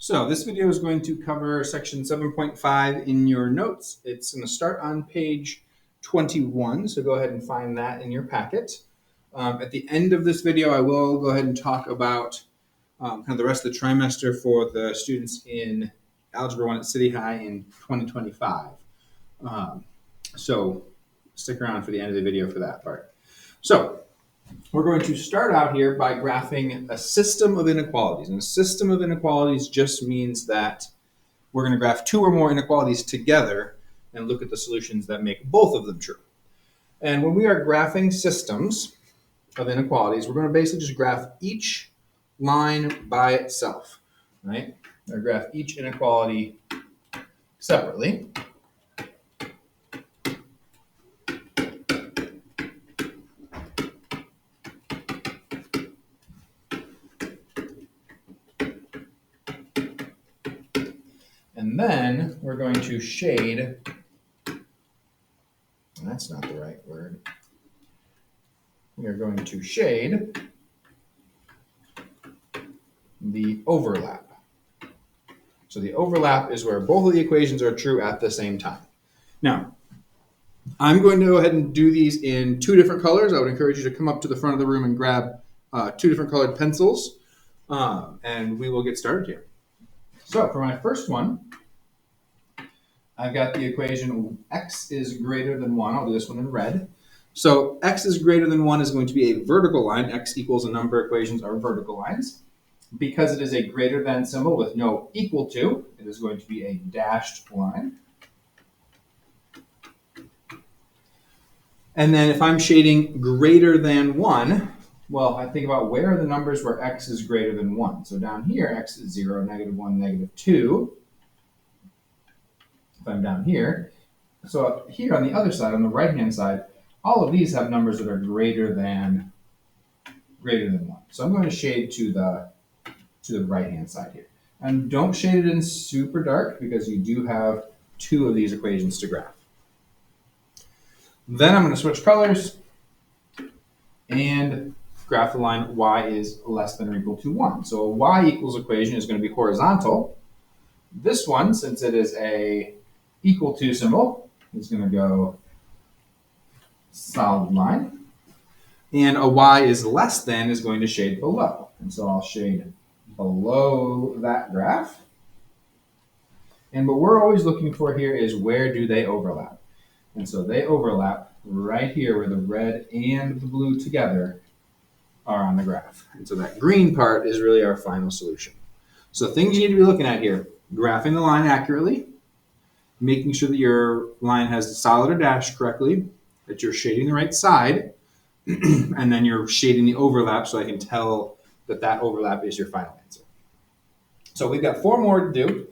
So this video is going to cover section 7.5 in your notes. It's going to start on page 21, so go ahead and find that in your packet. At the end of this video, I will go ahead and talk about kind of the rest of the trimester for the students in Algebra 1 at City High in 2025. So stick around for the end of the video for that part. So we're going to start out here by graphing a system of inequalities. And a system of inequalities just means that we're going to graph two or more inequalities together and look at the solutions that make both of them true. And when we are graphing systems of inequalities, we're going to basically just graph each line by itself, right? Or graph each inequality separately. And then we're going to shade, that's not the right word. We are going to shade the overlap. So the overlap is where both of the equations are true at the same time. Now, I'm going to go ahead and do these in two different colors. I would encourage you to come up to the front of the room and grab two different colored pencils, and we will get started here. So for my first one, I've got the equation x is greater than 1. I'll do this one in red. So x is greater than 1 is going to be a vertical line. X equals a number equations are vertical lines. Because it is a greater than symbol with no equal to, it is going to be a dashed line. And then if I'm shading greater than 1, well, I think about where are the numbers where x is greater than 1. So down here, x is 0, -1, -2. If I'm down here. So here on the other side, on the right-hand side, all of these have numbers that are greater than 1. So I'm going to shade to the right-hand side here. And don't shade it in super dark because you do have two of these equations to graph. Then I'm going to switch colors and graph the line y is less than or equal to 1. So a y equals equation is going to be horizontal. This one, since it is a equal to symbol, is going to go solid line. And a y is less than is going to shade below. And so I'll shade below that graph. And what we're always looking for here is where do they overlap? And so they overlap right here where the red and the blue together are on the graph. And so that green part is really our final solution. So things you need to be looking at here: graphing the line accurately, making sure that your line has the solid or dash correctly, that you're shading the right side, and then you're shading the overlap so I can tell that that overlap is your final answer. So we've got 4 more to do.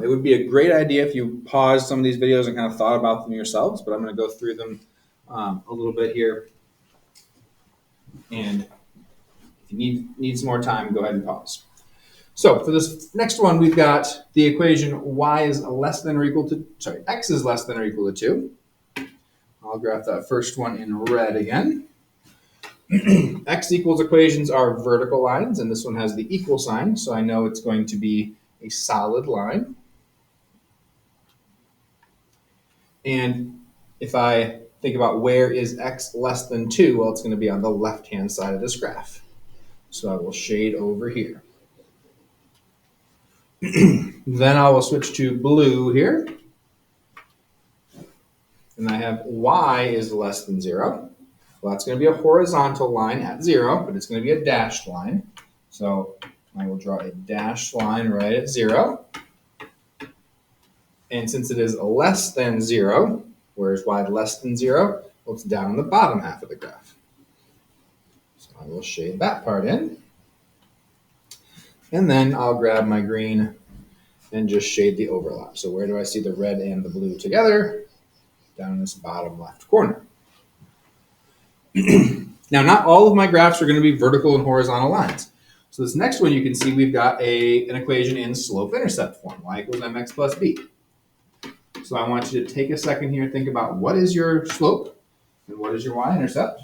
It would be a great idea if you paused some of these videos and kind of thought about them yourselves, but I'm going to go through them a little bit here. And if you need some more time, go ahead and pause. So for this next one, we've got the equation y is less than or equal to, x is less than or equal to 2. I'll graph that first one in red again. X equals equations are vertical lines, and this one has the equal sign, so I know it's going to be a solid line. And if I think about where is x less than 2, well, it's going to be on the left-hand side of this graph. So I will shade over here. Then I will switch to blue here. And I have y is less than 0. Well, that's going to be a horizontal line at 0, but it's going to be a dashed line. So I will draw a dashed line right at 0. And since it is less than 0, where is y less than 0? Well, it's down in the bottom half of the graph. So I will shade that part in. And then I'll grab my green and just shade the overlap. So where do I see the red and the blue together? Down in this bottom left corner. Now, not all of my graphs are going to be vertical and horizontal lines. So this next one, you can see we've got an equation in slope-intercept form, y equals mx plus b. So I want you to take a second here and think about what is your slope and what is your y-intercept.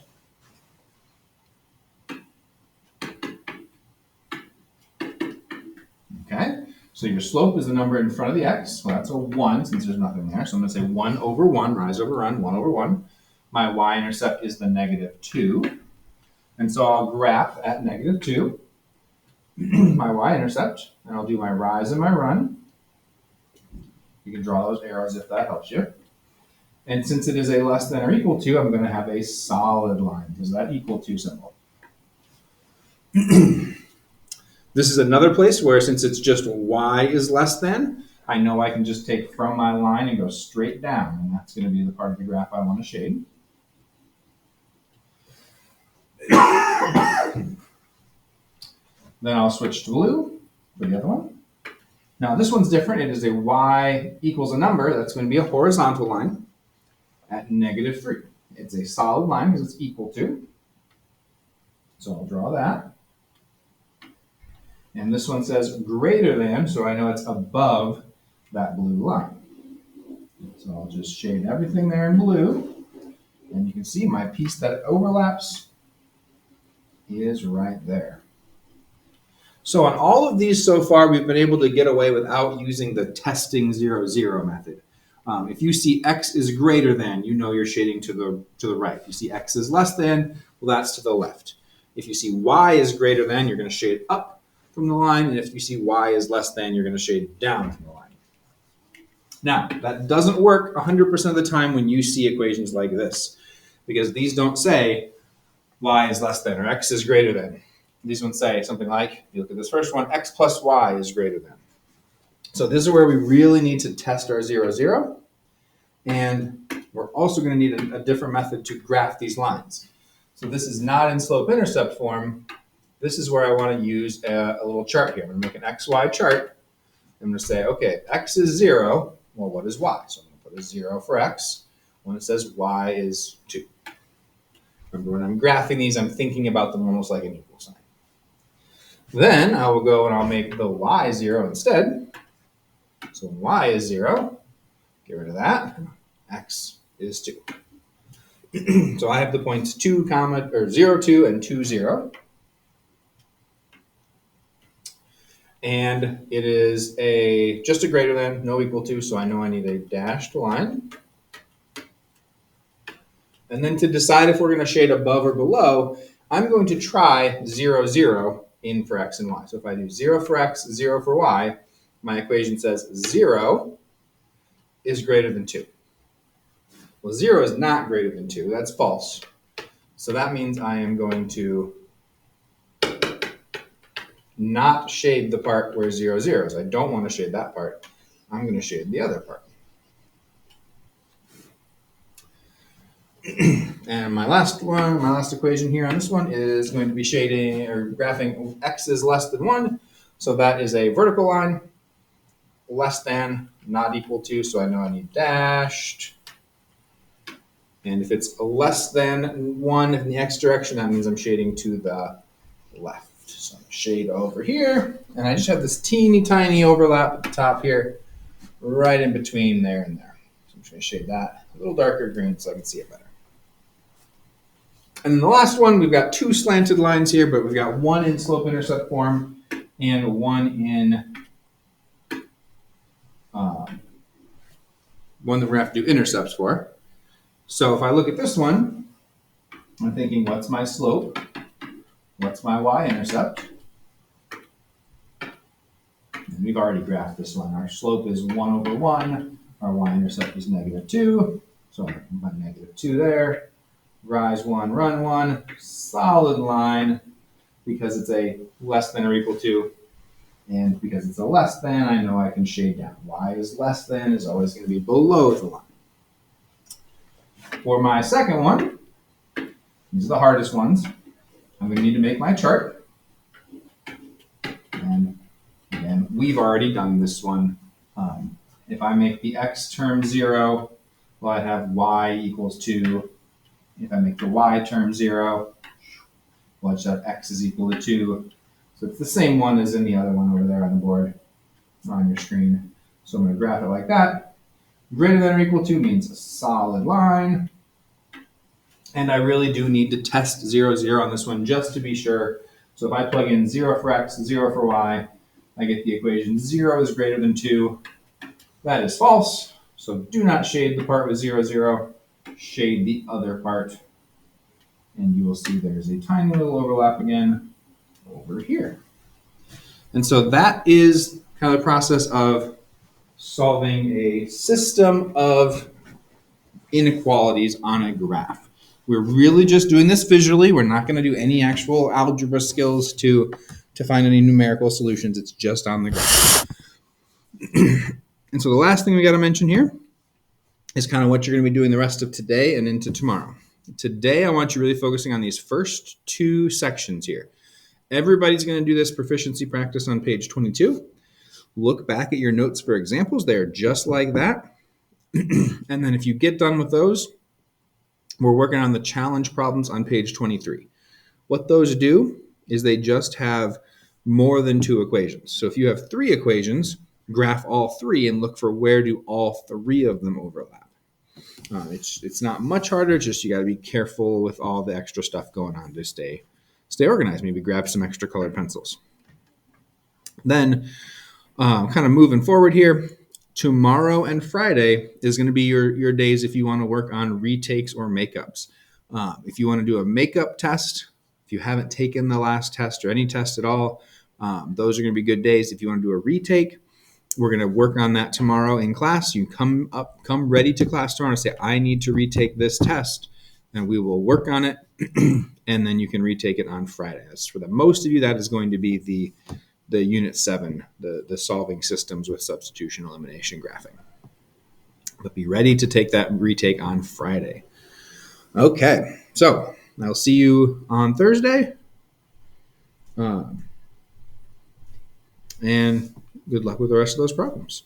Okay, So your slope is the number in front of the x. Well, that's a 1 since there's nothing there. So I'm going to say 1 over 1, rise over run, 1 over 1. My y-intercept is the negative 2. And so I'll graph at negative 2 my y-intercept, and I'll do my rise and my run. You can draw those arrows if that helps you. And since it is a less than or equal to, I'm going to have a solid line because that equal to symbol. This is another place where since it's just y is less than, I know I can just take from my line and go straight down, and that's going to be the part of the graph I want to shade. Then I'll switch to blue for the other one. Now this one's different. It is a y equals a number. That's going to be a horizontal line at negative 3. It's a solid line because it's equal to. So I'll draw that. And this one says greater than, so I know it's above that blue line. So I'll just shade everything there in blue. And you can see my piece that overlaps is right there. So on all of these so far, we've been able to get away without using the testing 0, 0 method. If you see x is greater than, you know you're shading to the right. If you see x is less than, well, that's to the left. If you see y is greater than, you're going to shade up from the line. And if you see y is less than, you're going to shade down from the line. Now, that doesn't work 100% of the time when you see equations like this, because these don't say y is less than or x is greater than. These ones say something like, if you look at this first one, x plus y is greater than. So this is where we really need to test our 0, 0. And we're also going to need a different method to graph these lines. So this is not in slope-intercept form. This is where I want to use a little chart here. I'm going to make an xy chart. I'm going to say, okay, x is 0. Well, what is y? So I'm going to put a 0 for x when it says y is 2. Remember, when I'm graphing these, I'm thinking about them almost like an equal sign. Then I will go and I'll make the y 0 instead. So when y is 0, get rid of that. X is 2. So I have the points 2, 0, 2, and 2, 0. And it is just a greater than, no equal to, so I know I need a dashed line. And then to decide if we're going to shade above or below, I'm going to try 0, 0 in for x and y. So if I do 0 for x, 0 for y, my equation says 0 is greater than 2. Well, 0 is not greater than 2. That's false. So that means I am going to not shade the part where 0, 0 is. I don't want to shade that part. I'm going to shade the other part. And my last equation here on this one is going to be shading or graphing x is less than 1. So that is a vertical line, less than, not equal to, so I know I need dashed. And if it's less than 1 in the x direction, that means I'm shading to the left. So I'm going to shade over here, and I just have this teeny tiny overlap at the top here, right in between there and there. So I'm just going to shade that a little darker green so I can see it better. And then the last one, we've got 2 slanted lines here, but we've got one in slope-intercept form and one in one that we're going to have to do intercepts for. So if I look at this one, I'm thinking, what's my slope? What's my y-intercept? And we've already graphed this one. Our slope is 1 over 1. Our y-intercept is negative 2. So I'm putting negative 2 there. Rise 1, run 1. Solid line because it's a less than or equal to. And because it's a less than, I know I can shade down. Y is less than is always going to be below the line. For my second one, these are the hardest ones. I'm going to need to make my chart. And again, we've already done this one. If I make the x term 0, well, I have y equals 2. If I make the y term 0, well, I just have x is equal to 2. So it's the same one as in the other one over there on the board or on your screen. So I'm going to graph it like that. Greater than or equal to means a solid line. And I really do need to test 0, 0 on this one just to be sure. So if I plug in 0 for x, 0 for y, I get the equation 0 is greater than 2. That is false. So do not shade the part with 0, 0. Shade the other part. And you will see there's a tiny little overlap again over here. And so that is kind of the process of solving a system of inequalities on a graph. We're really just doing this visually. We're not going to do any actual algebra skills to find any numerical solutions. It's just on the graph. And so the last thing we got to mention here is kind of what you're going to be doing the rest of today and into tomorrow. Today, I want you really focusing on these first two sections here. Everybody's going to do this proficiency practice on page 22. Look back at your notes for examples. They're just like that. And then if you get done with those, we're working on the challenge problems on page 23. What those do is they just have more than two equations. So if you have three equations, graph all three and look for where do all three of them overlap. It's not much harder, just you got to be careful with all the extra stuff going on to stay organized. Maybe grab some extra colored pencils. Then kind of moving forward here, tomorrow and Friday is going to be your days if you want to work on retakes or makeups. If you want to do a makeup test, if you haven't taken the last test or any test at all, those are going to be good days. If you want to do a retake, we're going to work on that tomorrow in class. You come ready to class tomorrow and say, I need to retake this test, and we will work on it, and then you can retake it on Friday. That's for the most of you, that is going to be the Unit 7, the solving systems with substitution, elimination, graphing. But be ready to take that retake on Friday. Okay, so I'll see you on Thursday. And good luck with the rest of those problems.